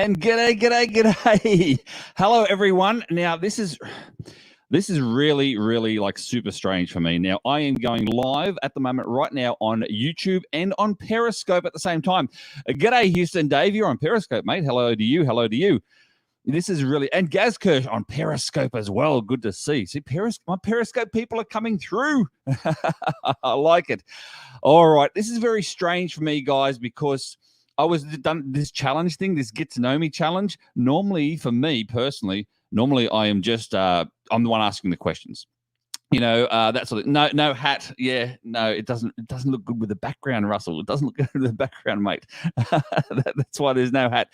And g'day. Hello, everyone. Now, this is really like super strange for me. Now, I am going live at the moment right now on YouTube and on Periscope at the same time. G'day, Houston. Dave, you're on Periscope, mate. Hello to you. Hello to you. This is really, and Gazkirch on Periscope as well. Good to see. See, my Periscope people are coming through. I like it. All right. This is very strange for me, guys, because I was done this challenge thing, this get to know me challenge. Normally, for me personally, I am just, I'm the one asking the questions. You know, that's sort of, no hat. Yeah, no, it doesn't look good with the background, Russell. It doesn't look good with the background, mate. That's why there's no hat.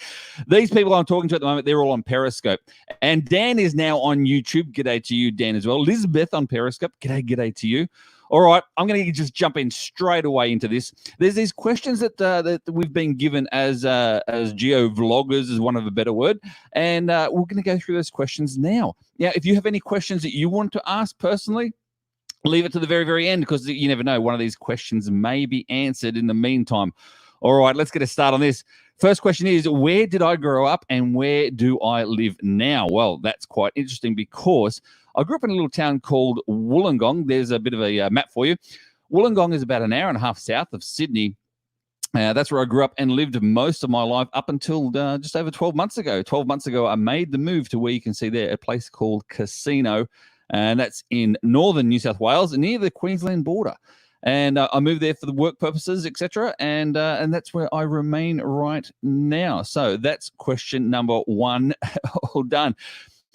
These people I'm talking to at the moment, they're all on Periscope. And Dan is now on YouTube. G'day to you, Dan, as well. Elizabeth on Periscope. G'day to you. All right, I'm going to just jump in straight away into this. There's these questions that we've been given as GeoVloggers, is one of a better word, and we're going to go through those questions now. Now, if you have any questions that you want to ask personally, leave it to the very, very end, because you never know, one of these questions may be answered in the meantime. All right, let's get a start on this. First question is, where did I grow up and where do I live now? Well, that's quite interesting because I grew up in a little town called Wollongong. There's a bit of a map for you. Wollongong is about an hour and a half south of Sydney. That's where I grew up and lived most of my life up until just over 12 months ago. 12 months ago, I made the move to where you can see there, a place called Casino, and that's in northern New South Wales, near the Queensland border. And I moved there for the work purposes, etc. And that's where I remain right now. So that's question number one, all done.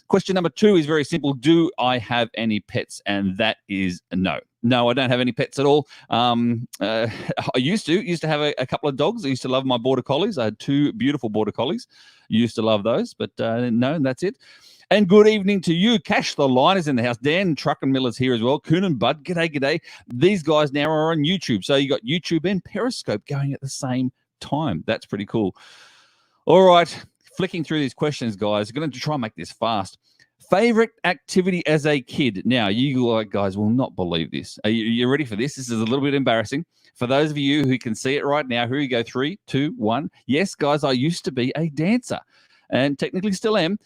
Question number two is very simple. Do I have any pets? And that is no. No, I don't have any pets at all. I used to have a couple of dogs. I used to love my border collies. I had two beautiful border collies. Used to love those, but no, that's it. And good evening to you. Cash the Line is in the house. Dan Truckenmiller's here as well. Coon and Bud, g'day. These guys now are on YouTube. So you got YouTube and Periscope going at the same time. That's pretty cool. All right. Flicking through these questions, guys. I'm going to try and make this fast. Favorite activity as a kid? Now, you guys will not believe this. Are you ready for this? This is a little bit embarrassing. For those of you who can see it right now, here we go. 3, 2, 1. Yes, guys, I used to be a dancer and technically still am.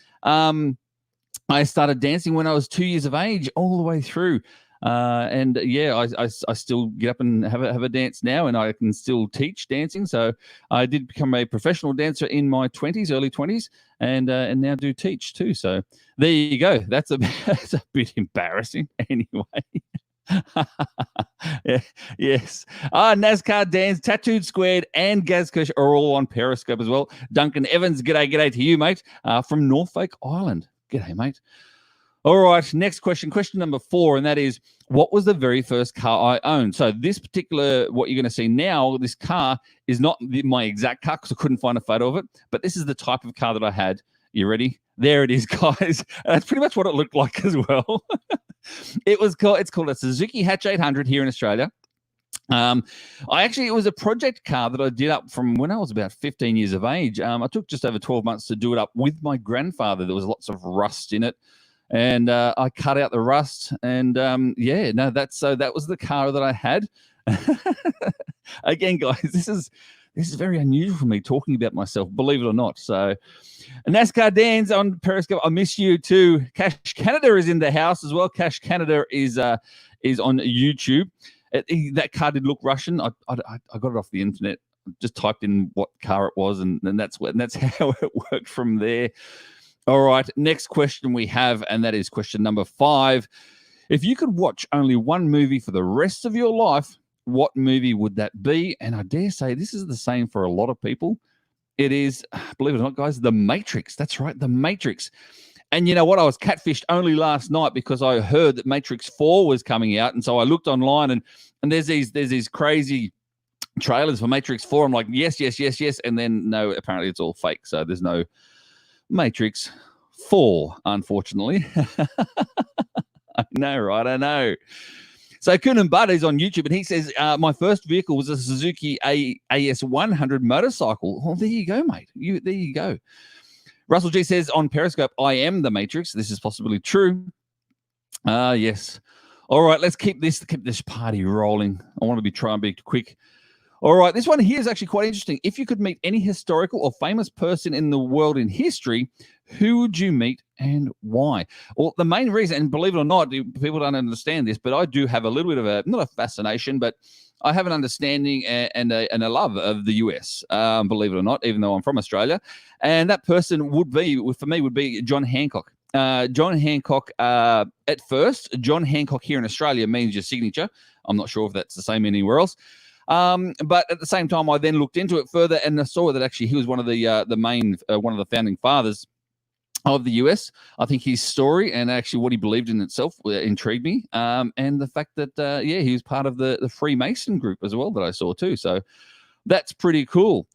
I started dancing when I was 2 years of age, all the way through. And yeah, I still get up and have a dance now, and I can still teach dancing. So I did become a professional dancer in my 20s, early 20s, and now do teach too. So there you go. That's a bit embarrassing anyway. Yeah, yes. NASCAR, Dan's, Tattooed Squared, and Gazkirch are all on Periscope as well. Duncan Evans, g'day to you, mate, from Norfolk Island. G'day, mate. All right, next question, question number 4, and that is, what was the very first car I owned? So this particular, what you're going to see now, this car is not my exact car because I couldn't find a photo of it, but this is the type of car that I had. You ready? There it is, guys. That's pretty much what it looked like as well. It's called a Suzuki Hatch 800 here in Australia. It was a project car that I did up from when I was about 15 years of age. I took just over 12 months to do it up with my grandfather. There was lots of rust in it. And I cut out the rust, and that was the car that I had. Again, guys, this is very unusual for me talking about myself, believe it or not. So, NASCAR Dan's on Periscope. I miss you too. Cash Canada is in the house as well. Cash Canada is on YouTube. That car did look Russian. I got it off the internet. Just typed in what car it was, and that's how it worked from there. All right, next question we have, and that is question number 5. If you could watch only one movie for the rest of your life, what movie would that be? And I dare say this is the same for a lot of people. It is, believe it or not, guys, The Matrix. That's right, The Matrix. And you know what? I was catfished only last night because I heard that Matrix 4 was coming out, and so I looked online, and there's these crazy trailers for Matrix 4. I'm like, yes, and then no, apparently it's all fake. So there's no Matrix 4, unfortunately. I know, right? I know. So Kunan Bud is on YouTube, and he says, my first vehicle was a Suzuki AS100 motorcycle. Well, there you go, mate. There you go. Russell G says on Periscope, I am the Matrix. This is possibly true. Yes. All right, let's keep this party rolling. I want to try and be quick. All right, this one here is actually quite interesting. If you could meet any historical or famous person in the world in history, who would you meet and why? Well, the main reason, and believe it or not, people don't understand this, but I do have a little bit of a, not a fascination, but I have an understanding and a love of the US, believe it or not, even though I'm from Australia. And that person would be, for me, would be John Hancock. John Hancock, at first, John Hancock here in Australia means your signature. I'm not sure if that's the same anywhere else. But at the same time, I then looked into it further and I saw that actually he was one of the main, one of the founding fathers of the US. I think his story and actually what he believed in itself intrigued me. And the fact that, yeah, he was part of the Freemason group as well that I saw too. So that's pretty cool.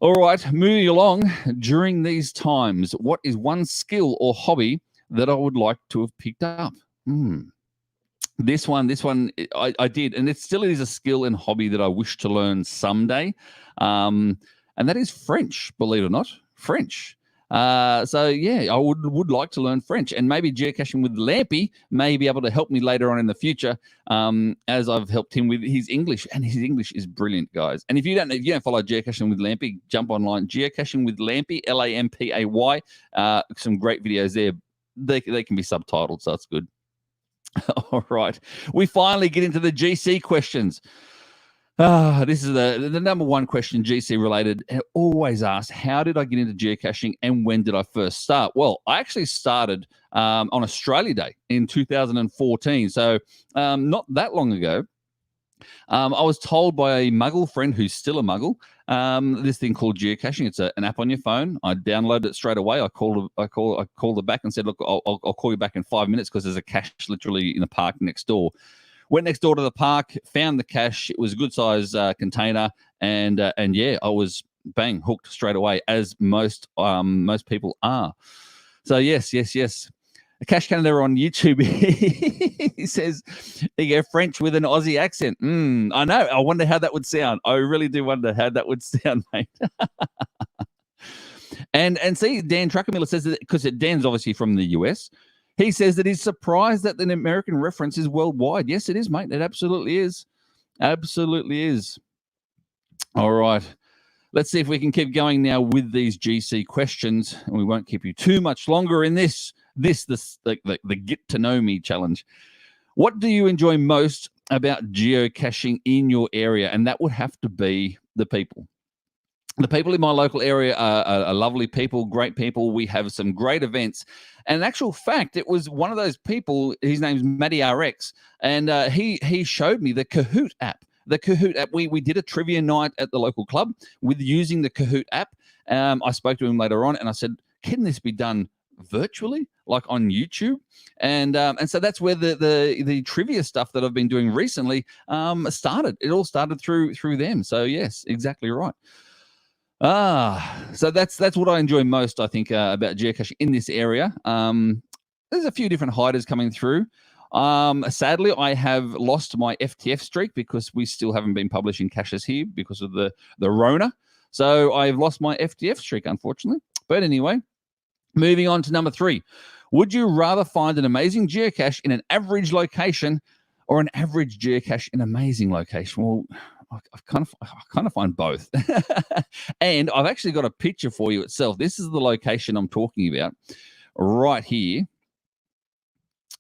All right, moving along. During these times, what is one skill or hobby that I would like to have picked up? This one, I did, and it still is a skill and hobby that I wish to learn someday, and that is French. Believe it or not, French. So yeah, I would like to learn French, and maybe geocaching with Lampy may be able to help me later on in the future, as I've helped him with his English, and his English is brilliant, guys. And if you don't follow Geocaching with Lampy, jump online, Geocaching with Lampy, Lampay. Some great videos there. They can be subtitled, so it's good. All right, we finally get into the GC questions. This is the number one question GC related. Always asked, how did I get into geocaching and when did I first start? Well, I actually started on Australia Day in 2014, so not that long ago. I was told by a muggle friend who's still a muggle, this thing called geocaching. It's an app on your phone. I downloaded it straight away. I called it back and said, look, I'll call you back in 5 minutes because there's a cache literally in the park next door. Went next door to the park, found the cache. It was a good size container, and yeah, I was bang hooked straight away, as most people are. So yes. Cache Canada on YouTube. He says, there you go, French with an Aussie accent. I know. I wonder how that would sound. I really do wonder how that would sound, mate. and see, Dan Truckermiller says that, because Dan's obviously from the US. He says that he's surprised that an American reference is worldwide. Yes, it is, mate. It absolutely is. Absolutely is. All right. Let's see if we can keep going now with these GC questions, and we won't keep you too much longer in this the get to know me challenge. What do you enjoy most about geocaching in your area? And that would have to be the people. The people in my local area are lovely people, great people. We have some great events. And in actual fact, it was one of those people, his name's Matty RX, and he showed me the Kahoot app. The Kahoot app, we did a trivia night at the local club with using the Kahoot app. I spoke to him later on and I said, can this be done virtually, like on YouTube? And so that's where the trivia stuff that I've been doing recently started. It all started through them. So yes, exactly right. So that's what I enjoy most, I think, about geocaching in this area. There's a few different hiders coming through. Sadly, I have lost my FTF streak because we still haven't been publishing caches here because of the Rona. So I've lost my FTF streak, unfortunately. But anyway, moving on to number 3. Would you rather find an amazing geocache in an average location or an average geocache in an amazing location? Well, I kind of find both. And I've actually got a picture for you itself. This is the location I'm talking about right here.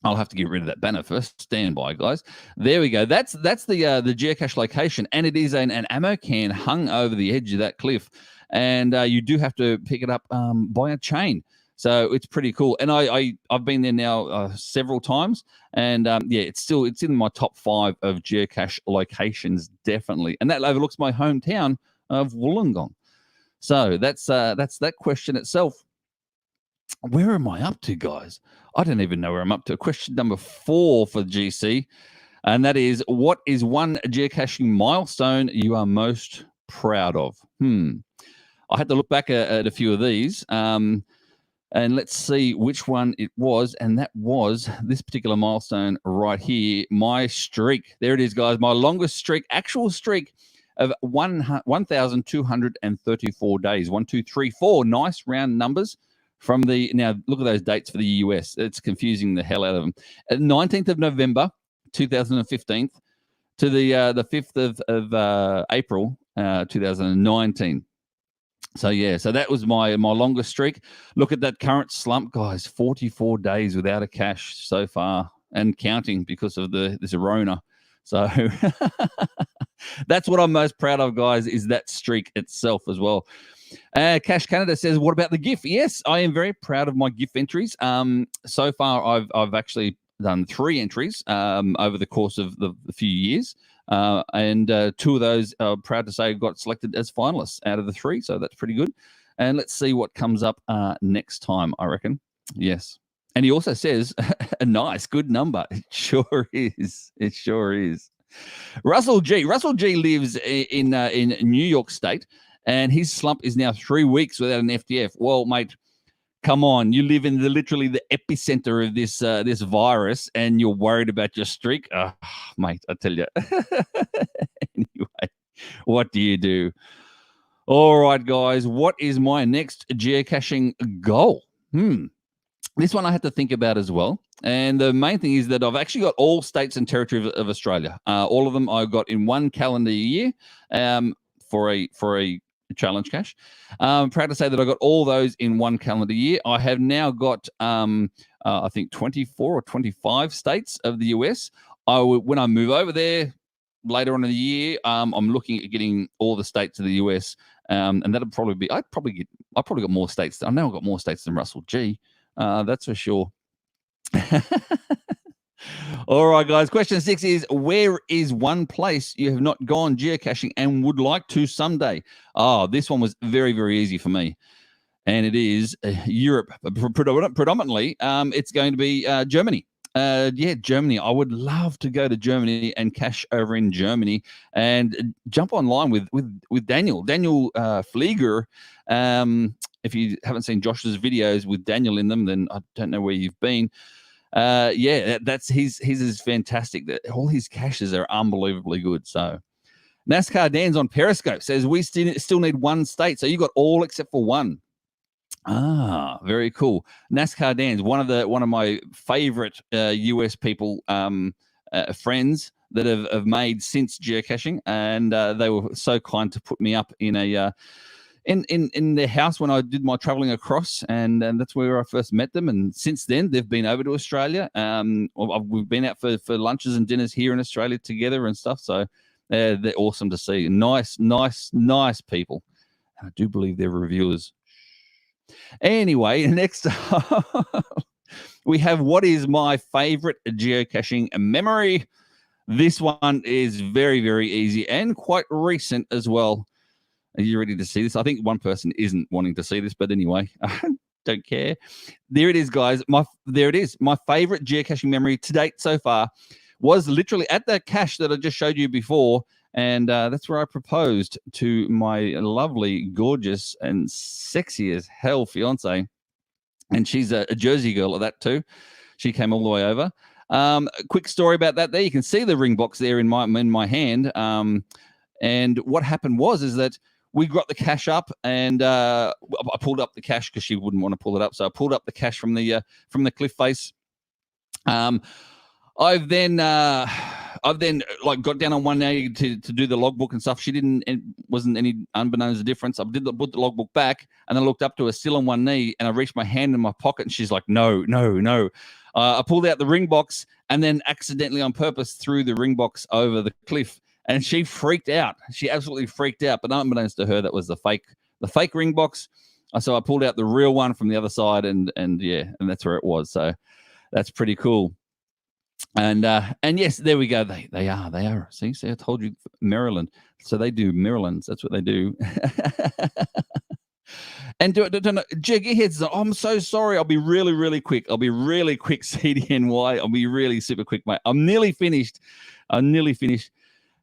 I'll have to get rid of that banner first. Stand by, guys. There we go. That's the geocache location, and it is an ammo can hung over the edge of that cliff, and you do have to pick it up by a chain. So it's pretty cool. And I've been there now several times, and yeah, it's in my top 5 of geocache locations, definitely. And that overlooks my hometown of Wollongong. So that's that question itself. Where am I up to, guys? I don't even know where I'm up to. Question number 4 for GC, and that is, what is one geocaching milestone you are most proud of? I had to look back at a few of these, and let's see which one it was, and that was this particular milestone right here, my streak. There it is, guys, my longest streak, actual streak of 1,234 days. 1, 2, 3, 4, nice round numbers. From now, look at those dates for the US. It's confusing the hell out of them. 19th of November, 2015, to the 5th of April, 2019. So yeah, so that was my longest streak. Look at that current slump, guys. 44 days without a cache so far, and counting because of this Rona. So that's what I'm most proud of, guys, is that streak itself as well. Cache Canada says, what about the GIF? Yes, I am very proud of my GIF entries. So far, I've actually done 3 entries over the course of the few years. And 2 of those, proud to say, got selected as finalists out of the 3. So that's pretty good. And let's see what comes up next time, I reckon. Yes. And he also says, a nice, good number. It sure is. It sure is. Russell G. Russell G lives in New York State, and his slump is now 3 weeks without an FTF. Well, mate, come on. You live in literally the epicenter of this virus, and you're worried about your streak. Oh, mate, I tell you. Anyway, what do you do? All right, guys. What is my next geocaching goal? This one I had to think about as well. And the main thing is that I've actually got all states and territories of Australia. All of them I got in 1 calendar year for a challenge cache. I'm proud to say that I got all those in 1 calendar year. I have now got, I think, 24 or 25 states of the US. When I move over there later on in the year, I'm looking at getting all the states of the US. And that'll probably be, I probably got more states. I know I've got more states than Russell G. That's for sure. All right, guys. Question 6 is, where is one place you have not gone geocaching and would like to someday? Oh, this one was very, very easy for me. And it is Europe. Predominantly, it's going to be Germany. Germany. I would love to go to Germany and cache over in Germany and jump online with Daniel Flieger. If you haven't seen Josh's videos with Daniel in them, then I don't know where you've been. That's his is fantastic. All his caches are unbelievably good. So NASCAR Dan's on Periscope says we still need 1 state. So you got all except for 1. Ah, very cool. NASCAR Dan's one of my favorite US people, friends that have made since geocaching, and they were so kind to put me up in a in their house when I did my traveling across, and that's where I first met them. And since then, they've been over to Australia. We've been out for lunches and dinners here in Australia together and stuff. So they're awesome to see. Nice people. And I do believe they're reviewers. Anyway, next we have what is my favorite geocaching memory. This one is very, very easy and quite recent as well. Are you ready to see this? I think one person isn't wanting to see this, but anyway, I don't care. There it is, guys. There it is. My favorite geocaching memory to date so far was literally at that cache that I just showed you before. And that's where I proposed to my lovely, gorgeous, and sexy as hell fiance. And she's a Jersey girl at that too. She came all the way over. A quick story about that there. You can see the ring box there in my hand. And what happened is that we got the cache up, and I pulled up the cache because she wouldn't want to pull it up. So I pulled up the cache from the cliff face. I've then like got down on one knee to do the logbook and stuff. She didn't, it wasn't any unbeknownst difference. I put the logbook back, and I looked up to her still on one knee, and I reached my hand in my pocket, and she's like, no. I pulled out the ring box and then accidentally on purpose threw the ring box over the cliff, and she freaked out. She absolutely freaked out, but unbeknownst to her, that was the fake ring box. So I pulled out the real one from the other side, and that's where it was. So that's pretty cool. And yes, there we go. They are. See, I told you, Maryland. So they do Marylands. That's what they do. And Jiggy heads. I'm so sorry. I'll be really, really quick. CDNY. I'll be really super quick, mate. I'm nearly finished.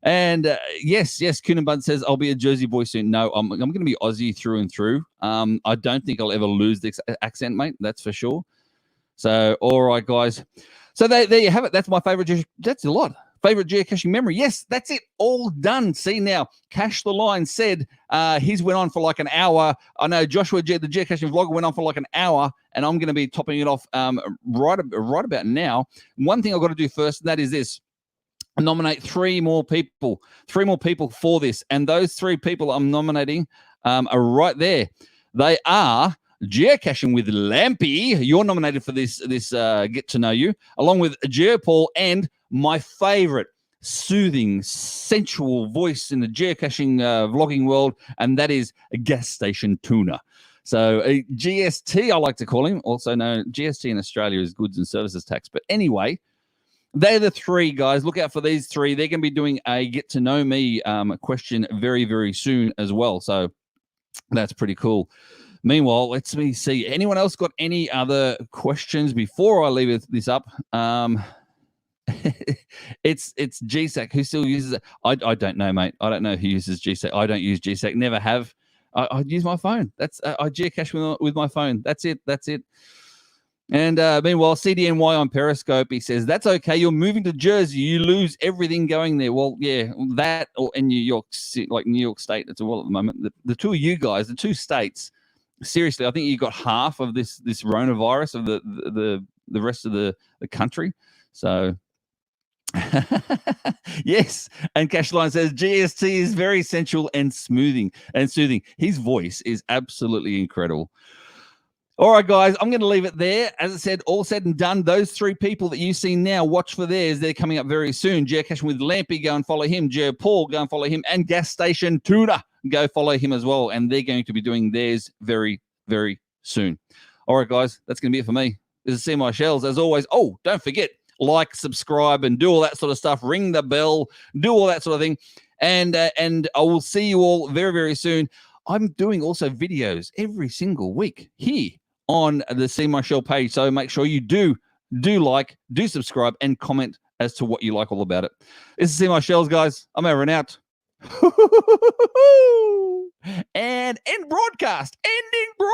And yes, Kuhn Bud says I'll be a Jersey boy soon. No, I'm going to be Aussie through and through. I don't think I'll ever lose the accent, mate. That's for sure. So, all right, guys. So there you have it. That's my favorite. That's a lot. Favorite geocaching memory. Yes, that's it. All done. See now, Cash the Line said his went on for like an hour. I know Joshua G, the geocaching vlogger, went on for like an hour, and I'm going to be topping it off right about now. One thing I've got to do first, and that is this. nominate three more people for this. And those three people I'm nominating are right there. They are Geocaching with Lampy. You're nominated for this Get to Know You, along with Geopol and my favorite soothing, sensual voice in the geocaching vlogging world, and that is Gas Station Tuna. So GST, I like to call him, also known GST in Australia is Goods and Services Tax. But anyway, they're the three guys. Look out for these three. They're going to be doing a Get to Know Me question very, very soon as well. So that's pretty cool. Meanwhile, let's see. Anyone else got any other questions before I leave this up? It's GSAC. Who still uses it? I don't know, mate. I don't know who uses GSAC. I don't use GSAC. Never have. I use my phone. That's I geocache with my phone. That's it. And meanwhile, CDNY on Periscope, he says, that's okay. You're moving to Jersey. You lose everything going there. Well, yeah, that or in New York, like New York State, it's a well at the moment. The two of you guys, the two states, seriously, I think you got half of this coronavirus of the rest of the country. So yes, and Cashline says GST is very sensual and soothing. His voice is absolutely incredible. All right, guys, I'm going to leave it there. As I said, all said and done, those three people that you see now, watch for theirs. They're coming up very soon. Geocaching with Lampy, go and follow him. Paul, go and follow him. And Gas Station Tuna, go follow him as well. And they're going to be doing theirs very, very soon. All right, guys, that's going to be it for me. This is Seemyshell. As always, oh, don't forget, like, subscribe, and do all that sort of stuff. Ring the bell, do all that sort of thing. And I will see you all very, very soon. I'm doing also videos every single week here on the Seemyshell page. So make sure you do like, do subscribe, and comment as to what you like all about it. This is Seemyshell, guys. I'm over and out. And end broadcast. Ending broadcast.